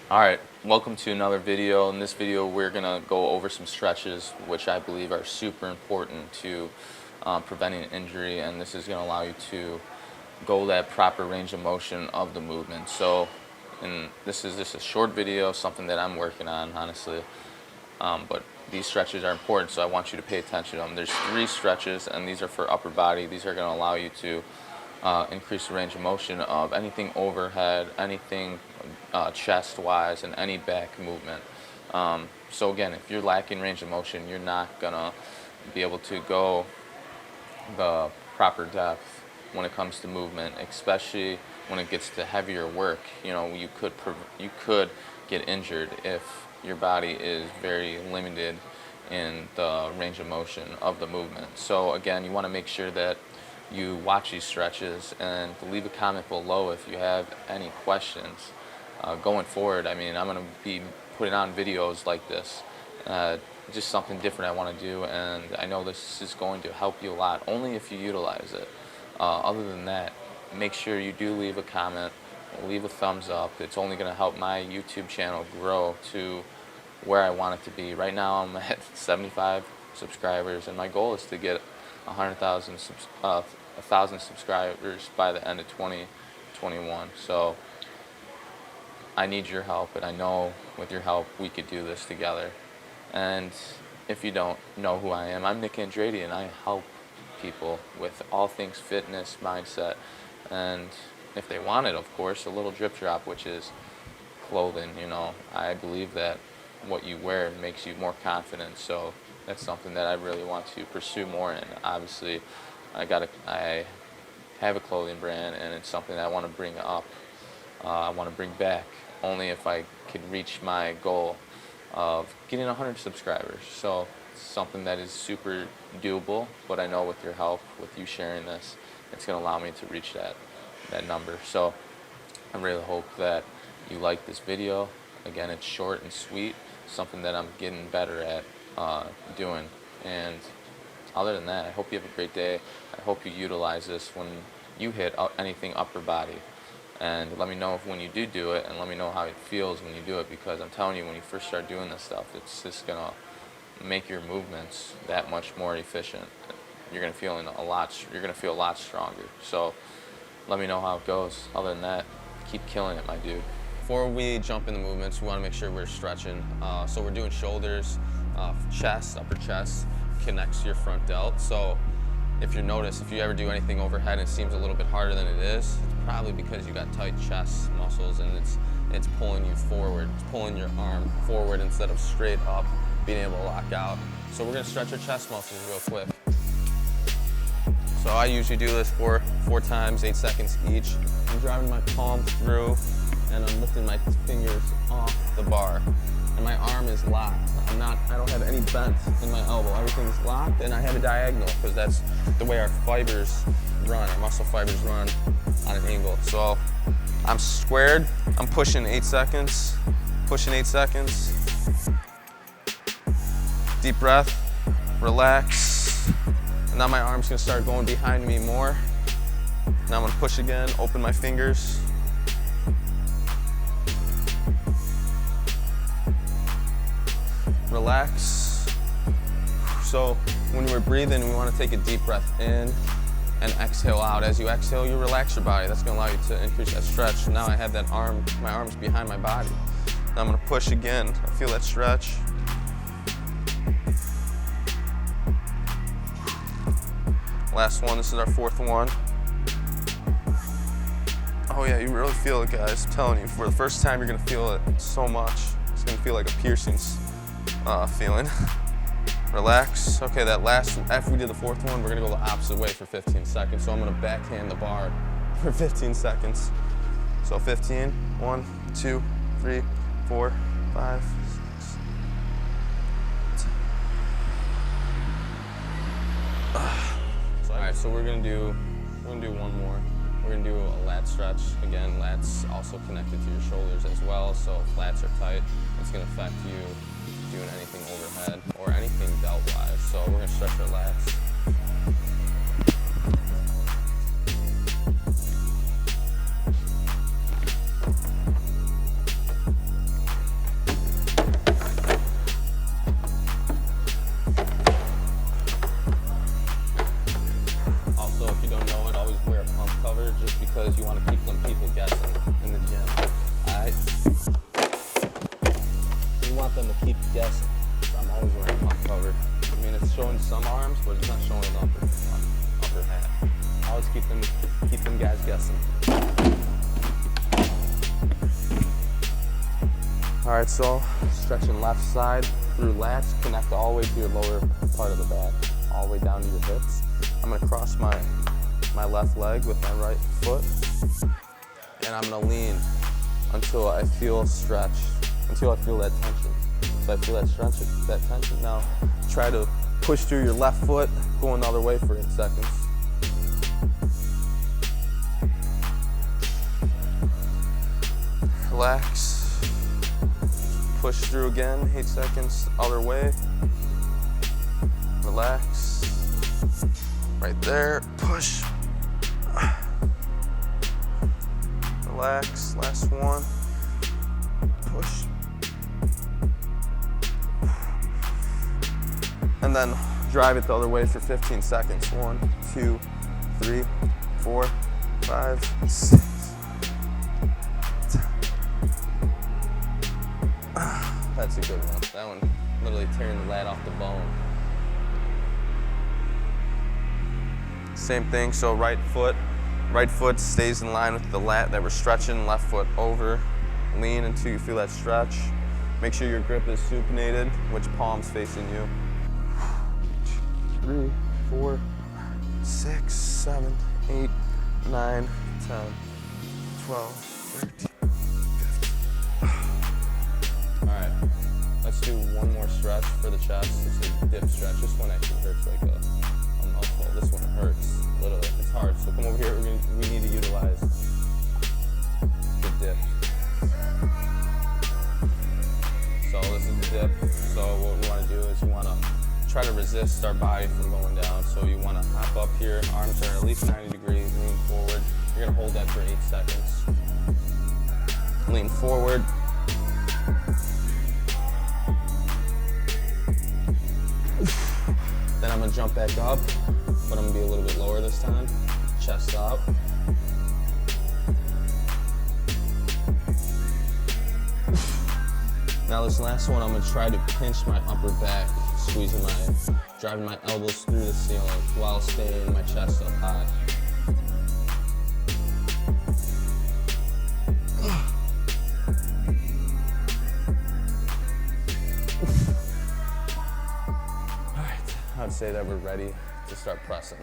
All right, welcome to another video. In this video, we're gonna go over some stretches, which I believe are super important to preventing injury, and this is gonna allow you to go that proper range of motion of the movement. So, and this is just a short video, something that I'm working on, honestly. But these stretches are important, so I want you to pay attention to them. There's 3 stretches, and these are for upper body. These are gonna allow you to increase the range of motion of anything overhead, anything chest-wise, and any back movement. So again, if you're lacking range of motion, you're not gonna be able to go the proper depth when it comes to movement, especially when it gets to heavier work. You know, you could get injured if your body is very limited in the range of motion of the movement. So again, you want to make sure that you watch these stretches and leave a comment below if you have any questions going forward. I mean, I'm going to be putting on videos like this, just something different I want to do, and I know this is going to help you a lot only if you utilize it. Other than that, make sure you do leave a comment, leave a thumbs up. It's only going to help my YouTube channel grow to where I want it to be. Right now I'm at 75 subscribers, and my goal is to get 1,000 subscribers by the end of 2021. So I need your help, and I know with your help we could do this together. And if you don't know who I am, I'm Nick Andrade, and I help people with all things fitness, mindset, and if they want it, of course, a little drip drop, which is clothing. You know, I believe that what you wear makes you more confident, so that's something that I really want to pursue more. And obviously I have a clothing brand, and it's something that I want to bring up, I want to bring back, only if I can reach my goal of getting 100 subscribers. So it's something that is super doable, but I know with your help, with you sharing this, it's going to allow me to reach that number. So I really hope that you like this video. Again, it's short and sweet, something that I'm getting better at doing. And other than that, I hope you have a great day. I hope you utilize this when you hit anything upper body. And let me know when you do it, and let me know how it feels when you do it, because I'm telling you, when you first start doing this stuff, it's just going to make your movements that much more efficient. You're going to feel a lot stronger. So let me know how it goes. Other than that, keep killing it, my dude. Before we jump in the movements, we want to make sure we're stretching. So we're doing shoulders, chest, upper chest, connects to your front delt. So if you ever do anything overhead and it seems a little bit harder than it is, it's probably because you got tight chest muscles, and it's pulling you forward. It's pulling your arm forward instead of straight up, being able to lock out. So we're going to stretch our chest muscles real quick. So I usually do this for 4 times, 8 seconds each. I'm driving my palm through, and I'm lifting my fingers off the bar, and my arm is locked. I don't have any bent in my elbow. Everything's locked, and I have a diagonal because that's the way our fibers run. Our muscle fibers run on an angle. So I'm squared. I'm pushing 8 seconds. Pushing 8 seconds. Deep breath. Relax. And now my arm's gonna start going behind me more. Now I'm gonna push again. Open my fingers. Relax. So when we're breathing, we want to take a deep breath in and exhale out. As you exhale, you relax your body. That's going to allow you to increase that stretch. Now I have that my arm's behind my body. Now I'm going to push again. I feel that stretch. Last one. This is our 4th one. Oh yeah, you really feel it, guys. I'm telling you, for the first time, you're going to feel it so much. It's going to feel like a piercing feeling. Relax. Okay, after we did the 4th one, we're gonna go the opposite way for 15 seconds. So I'm gonna backhand the bar for 15 seconds. So 15, 1, 2, 3, 4, 5, 6. All right, so we're gonna do one more. We're gonna do a lat stretch. Again, lats also connected to your shoulders as well. So if lats are tight, it's gonna affect you doing anything overhead or anything belt-wise. So we're gonna stretch our lats. keep guessing. I'm always wearing pump cover. I mean, it's showing some arms, but it's not showing upper half. Always keep them guys guessing. All right, so stretching left side through lats, connect all the way to your lower part of the back, all the way down to your hips. I'm gonna cross my left leg with my right foot, and I'm gonna lean until I feel stretch, until I feel that tension. So I feel that stretch, that tension. Now try to push through your left foot, going the other way for 8 seconds. Relax. Push through again, 8 seconds, other way. Relax. Right there, push. Relax, last one. Push. And then drive it the other way for 15 seconds. 1, 2, 3, 4, 5, 6. That's a good one. That one literally tearing the lat off the bone. Same thing, so right foot stays in line with the lat that we're stretching, left foot over, lean until you feel that stretch. Make sure your grip is supinated, which palm's facing you. 3, 4, 6, 7, 8, 9, 10, 12, 13. All right, let's do one more stretch for the chest. It's a dip stretch. This one actually hurts like a mouthful. This one hurts, literally. It's hard, so come over here. We need to utilize the dip. So this is the dip. So what we want to do is we want to try to resist our body from going down. So you want to hop up here. Arms are at least 90 degrees. Lean forward. You're going to hold that for 8 seconds. Lean forward. Then I'm gonna jump back up, but I'm gonna be a little bit lower this time. Chest up. Now this last one, I'm gonna try to pinch my upper back, driving my elbows through the ceiling while staying my chest up high. I'd say that we're ready to start pressing.